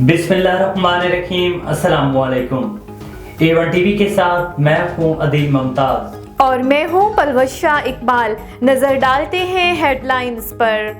बिस्मिल्लाहिर्रहमानिर्रहीम। अस्सलाम वालेकुम। A1 टीवी के साथ मैं हूँ अदील मुमताज और मैं हूँ पलवशा इकबाल। नजर डालते हैं हेडलाइंस पर।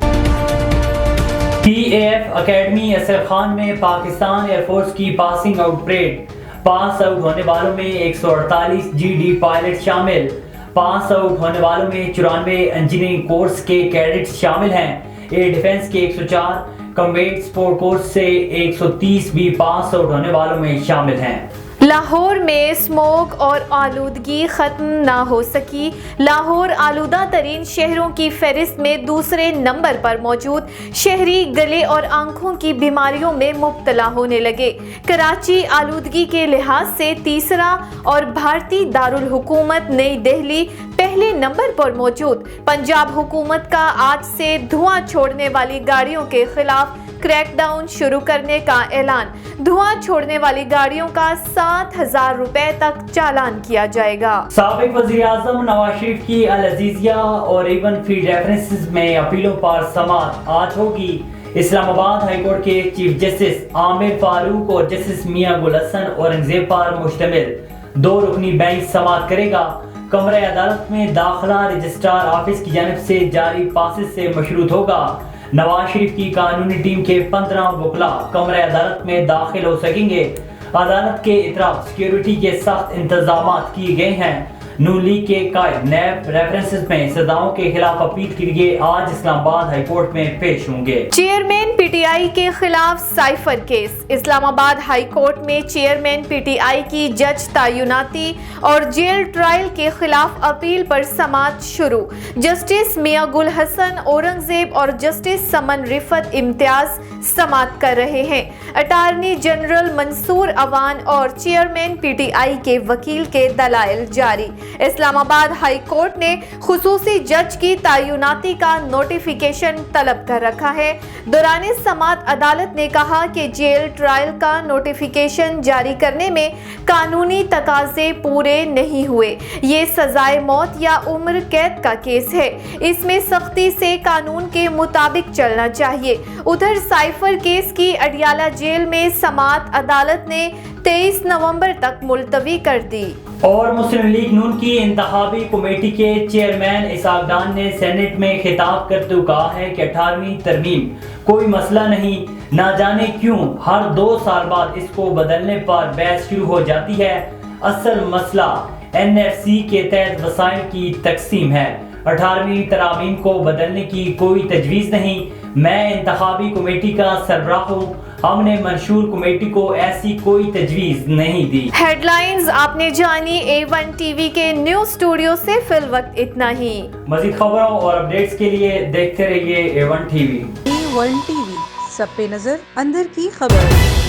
TAF अकेडमी असर खान में पाकिस्तान एयरफोर्स की passing out parade. Pass out होने वालों में 148 GD पायलट शामिल। पास आउट होने वालों में 94 इंजीनियरिंग कोर्स के कैडेट्स शामिल हैं। एयर डिफेंस के 104, कम्बैट स्पोर्ट कोर्स से 130 भी पास आउट होने वालों में शामिल हैं। लाहौर में स्मोक और आलूदगी ख़त्म ना हो सकी। लाहौर आलूदा तरीन शहरों की फहरिस्त में दूसरे नंबर पर मौजूद। शहरी गले और आंखों की बीमारियों में मुब्तला होने लगे। कराची आलूदगी के लिहाज से तीसरा और भारतीय दारुल हुकूमत नई दिल्ली पहले नंबर पर मौजूद। पंजाब हुकूमत का आज से धुआं छोड़ने वाली गाड़ियों के खिलाफ क्रैकडाउन शुरू करने का ऐलान। धुआं छोड़ने वाली गाड़ियों का 7,000 रुपए तक चालान किया जाएगा। साबिक वज़ीर आज़म नवाज शरीफ की अल अज़ीज़िया और इवन फीड रेफरेंसेस में अपीलों पर समाअत आज होगी। इस्लामाबाद हाई कोर्ट के चीफ जस्टिस आमिर फारूक और जस्टिस मियां गुल हसन औरंगजेब पर मुश्तमिल 2 रुकनी बेंच समाअत करेगा। कमरे अदालत में दाखिला रजिस्ट्रार ऑफिस की जानिब से जारी पासेस से मशरूत होगा। नवाज शरीफ की कानूनी टीम के 15 वकला कमरे अदालत में दाखिल हो सकेंगे। अदालत के इतराफ सिक्योरिटी के सख्त इंतजाम किए गए हैं। नून लीग के कायद नैब रेफरेंसेस में सजाओं के खिलाफ अपील के लिए आज इस्लामाबाद हाई कोर्ट में पेश होंगे। चेयरमैन PTI के खिलाफ cipher case. Islamabad high court में चेयरमैन PTI की जज तैनाती और जेल ट्रायल के खिलाफ अपील पर समाअत शुरू। जस्टिस मियां गुल हसन औरंगजेब और जस्टिस समन रिफत इम्तियाज समाअत कर रहे हैं। अटार्नी जनरल मंसूर अवान और चेयरमैन PTI के वकील के दलाइल जारी। इस्लामाबाद हाई कोर्ट ने खुसूसी जज की तैनाती का नोटिफिकेशन तलब कर रखा है। दौरान समाअत अदालत ने कहा कि जेल ट्रायल का नोटिफिकेशन जारी करने में कानूनी तकाजे पूरे नहीं हुए। ये सजाए मौत या उम्र कैद का केस है। इसमें सख्ती से कानून के मुताबिक चलना चाहिए। उधर साइफर केस की अडियाला जेल में समाअत अदालत ने 23 नवंबर तक मुलतवी कर दी। और मुस्लिम लीग नून की इंतखाबी कमेटी के चेयरमैन इसहाक डार ने सेनेट में खिताब करते हुए कहा है कि 18वीं तरमीम कोई मसला नहीं, ना जाने क्यों हर 2 साल बाद इसको बदलने पर बहस शुरू हो जाती है। असल मसला NFC के तहत वसाइल की तकसीम है। 18वीं तरमीम को बदलने की कोई तजवीज़ नहीं। मैं इंतखाबी कमेटी का सरबराह हूँ। हमने मंशूर कमेटी को ऐसी कोई तजवीज़ नहीं दी। हेडलाइंस आपने जानी। A1 टीवी के न्यूज़ स्टूडियो से फिलवक्त इतना ही। मज़ीद खबरों और अपडेट्स के लिए देखते रहिए A1 टीवी। A1 टीवी, सब पे नजर, अंदर की खबर।